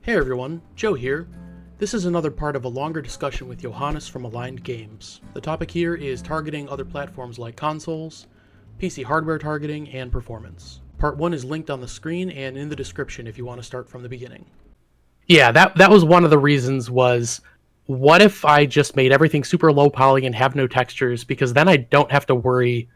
Hey everyone, Joe here. This is another part of a longer discussion with Johannes from Aligned Games. The topic here is targeting other platforms like consoles, PC hardware targeting, and performance. Part 1 is linked on the screen and in the description if you want to start from the beginning. Yeah, that was one of the reasons was, what if I just made everything super low poly and have no textures, because then I don't have to worry,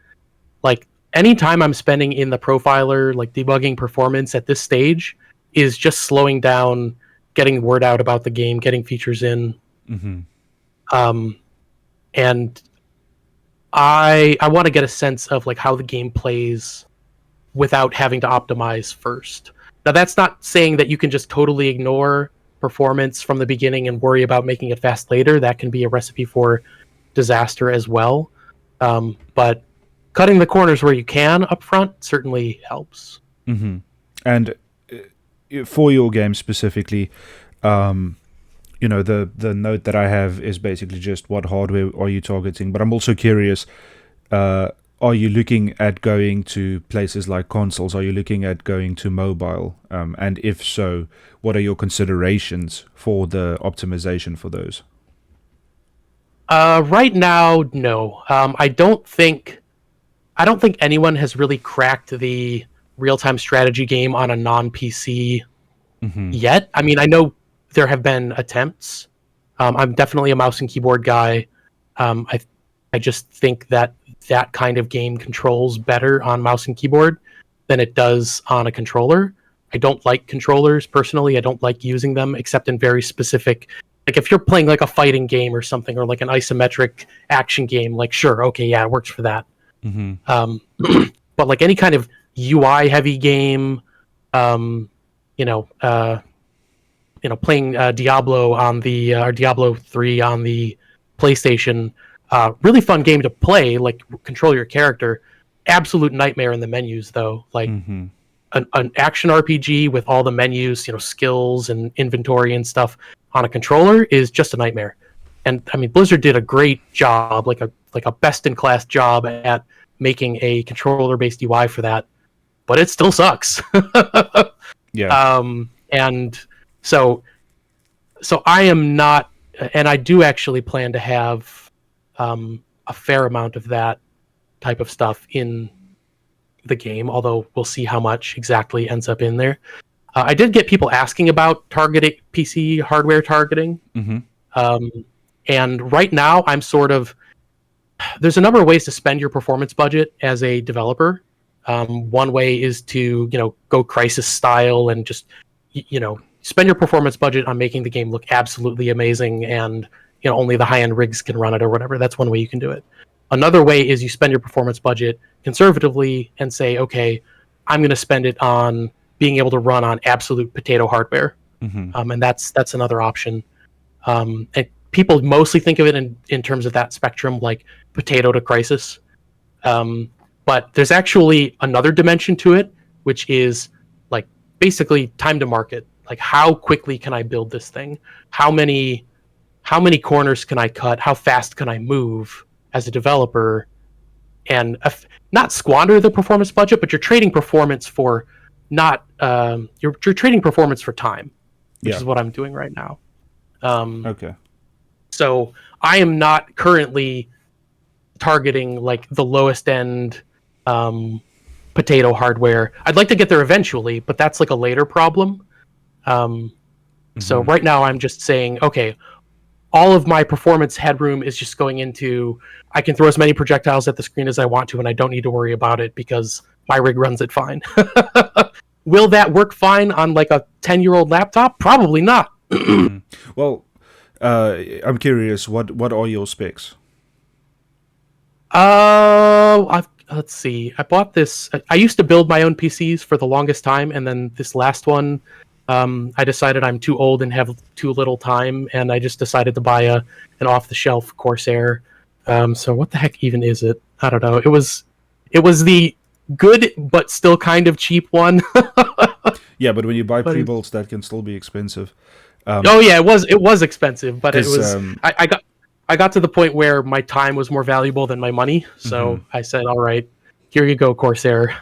like, any time I'm spending in the profiler, like debugging performance at this stage, is just slowing down, getting word out about the game, getting features in. And I want to get a sense of like how the game plays without having to optimize first. Now that's not saying that you can just totally ignore performance from the beginning and worry about making it fast later. That can be a recipe for disaster as well. But cutting the corners where you can up front certainly helps. And for your game specifically, the note that I have is basically just what hardware are you targeting, but I'm also curious, are you looking at going to places like consoles? Are you looking at going to mobile? And if so, what are your considerations for the optimization for those? Right now, no. I don't think anyone has really cracked the real-time strategy game on a non-PC yet. I mean, I know there have been attempts. I'm definitely a mouse and keyboard guy. I just think that kind of game controls better on mouse and keyboard than it does on a controller. I don't like controllers personally. I don't like using them except in very specific, like if you're playing like a fighting game or something, or like an isometric action game, like sure, okay, yeah, it works for that. But like any kind of UI heavy game, playing Diablo on the or Diablo 3 on the PlayStation, really fun game to play, like control your character. Absolute nightmare in the menus though. Like an action RPG with all the menus, skills and inventory and stuff on a controller is just a nightmare. And I mean, Blizzard did a great job, like a best in class job at making a controller based UI for that, but it still sucks. And so I am not, and I do actually plan to have a fair amount of that type of stuff in the game, although we'll see how much exactly ends up in there. I did get people asking about targeting PC hardware targeting. And right now I'm there's a number of ways to spend your performance budget as a developer. One way is to, go Crisis style and just, spend your performance budget on making the game look absolutely amazing and, only the high-end rigs can run it or whatever. That's one way you can do it. Another way is you spend your performance budget conservatively and say, okay, I'm going to spend it on being able to run on absolute potato hardware. And that's another option. And people mostly think of it in terms of that spectrum, like potato to Crisis. But there's actually another dimension to it, which is like basically time to market. Like how quickly can I build this thing? How many corners can I cut? How fast can I move as a developer? And not squander the performance budget, but you're trading performance for you're trading performance for time, which is what I'm doing right now. Okay. So I am not currently targeting like the lowest end potato hardware. I'd like to get there eventually, but that's like a later problem. So right now I'm just saying, okay, all of my performance headroom is just going into, I can throw as many projectiles at the screen as I want to, and I don't need to worry about it because my rig runs it fine. Will that work fine on like a 10-year-old laptop? Probably not. Well, I'm curious, what are your specs? Let's see. I bought this. I used to build my own PCs for the longest time, and then this last one, I decided I'm too old and have too little time, and I just decided to buy an off-the-shelf Corsair. So what the heck even is it? I don't know. It was the good but still kind of cheap one. Yeah, but when you buy pre-builds, that can still be expensive. It was expensive, but it was. I got to the point where my time was more valuable than my money, so I said, all right, here you go, Corsair.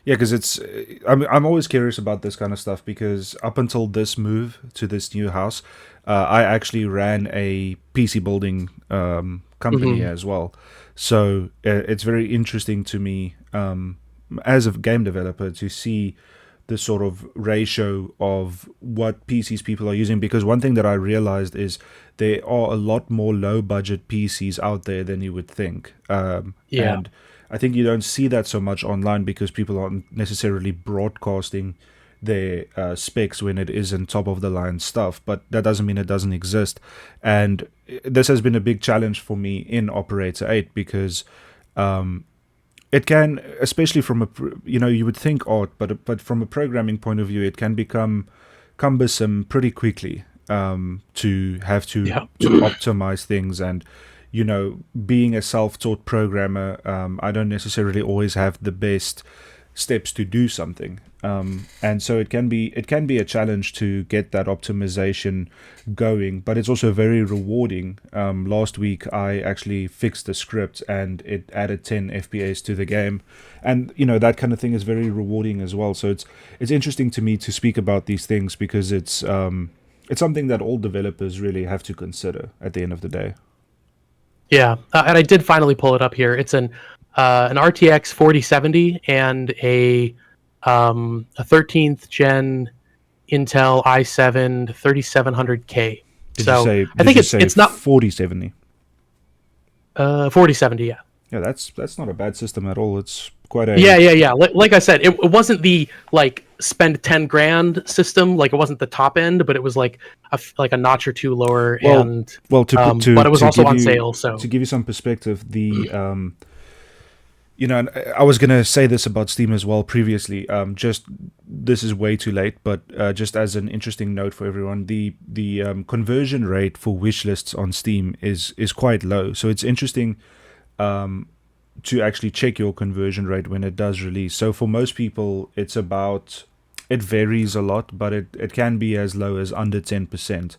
Yeah, because I'm always curious about this kind of stuff because up until this move to this new house, I actually ran a PC building company Hmm. as well. So it's very interesting to me as a game developer to see the sort of ratio of what PCs people are using, because one thing that I realized is there are a lot more low budget PCs out there than you would think. Yeah. And I think you don't see that so much online because people aren't necessarily broadcasting their specs when it isn't top of the line stuff, but that doesn't mean it doesn't exist. And this has been a big challenge for me in Operator 8 because it can, especially from you would think art, but from a programming point of view, it can become cumbersome pretty quickly, to have to Yeah. optimize things. And being a self-taught programmer, I don't necessarily always have the best steps to do something, and so it can be a challenge to get that optimization going, but it's also very rewarding. Last week I actually fixed the script and it added 10 FPS to the game, and that kind of thing is very rewarding as well. So it's interesting to me to speak about these things because it's something that all developers really have to consider at the end of the day. Yeah, and I did finally pull it up here. It's an RTX 4070 and a 13th gen Intel i7 3700K. Did you So say I did think you say it's not 4070? 4070. Yeah, Yeah, that's not a bad system at all. It's quite a yeah. Like I said, it wasn't the like spend 10 grand system. Like it wasn't the top end, but it was like like a notch or two lower, well and well to put to but it was to also give on you sale. So to give you some perspective, the and I was gonna say this about Steam as well previously. Just this is way too late, but just as an interesting note for everyone, the conversion rate for wish lists on Steam is quite low. So it's interesting to actually check your conversion rate when it does release. So for most people, it varies a lot, but it can be as low as under 10%.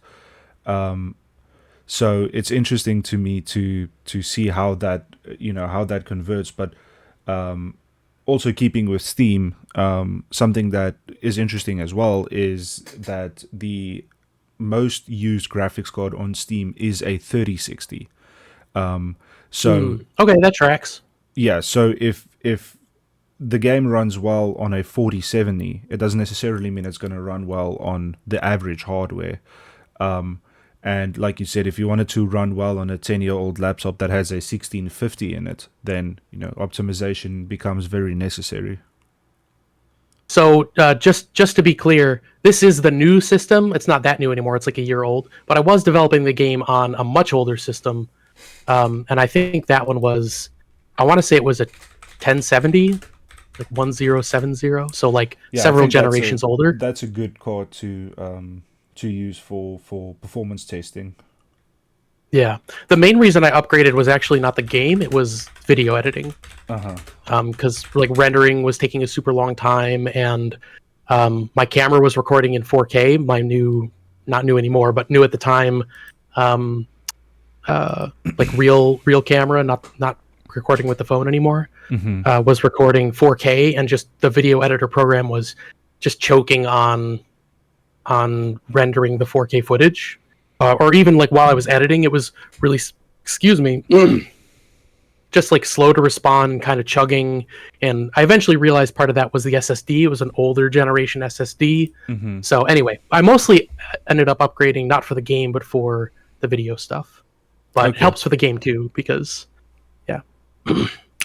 So it's interesting to me to see how that converts, but also keeping with Steam, something that is interesting as well is that the most used graphics card on Steam is a 3060. So okay, that tracks. yeah, so if the game runs well on a 4070, it doesn't necessarily mean it's going to run well on the average hardware. And like you said, if you wanted to run well on a 10-year-old laptop that has a 1650 in it, then optimization becomes very necessary. So just to be clear, this is the new system. It's not that new anymore. It's like a year old. But I was developing the game on a much older system, and I think that one was, I want to say it was a 1070, like 1070. So like Yeah, I several think that's a generations older. that's a good card to use for performance testing. Yeah. The main reason I upgraded was actually not the game; it was video editing. Uh-huh. Because like rendering was taking a super long time, and my camera was recording in 4K. My new, not new anymore, but new at the time, um, like real camera, not recording with the phone anymore, Mm-hmm. was recording 4K, and just the video editor program was just choking on rendering the 4K footage, or even like while I was editing, it was really, excuse me, just like slow to respond, kind of chugging. And I eventually realized part of that was the SSD. It was an older generation SSD. Mm-hmm. So anyway, I mostly ended up upgrading not for the game but for the video stuff. But it Okay. helps for the game too because yeah.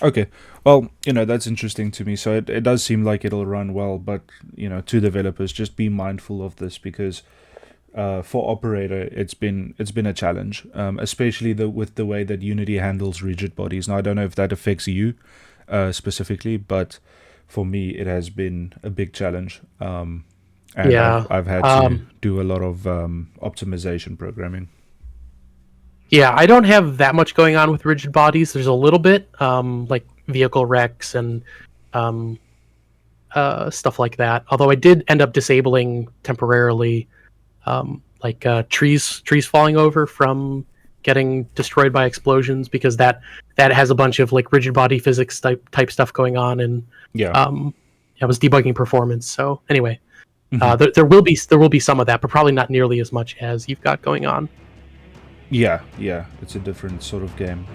Okay. Well, that's interesting to me. So it does seem like it'll run well, but to developers, just be mindful of this because for operator, it's been a challenge, especially with the way that Unity handles rigid bodies. Now, I don't know if that affects you specifically, but for me, it has been a big challenge, and Yeah. I've had to do a lot of optimization programming. Yeah, I don't have that much going on with rigid bodies. There's a little bit, like vehicle wrecks and um, stuff like that. Although I did end up disabling temporarily, like trees falling over from getting destroyed by explosions, because that that has a bunch of like rigid body physics type stuff going on, and I was debugging performance. So anyway, there will be some of that, but probably not nearly as much as you've got going on. Yeah, it's a different sort of game.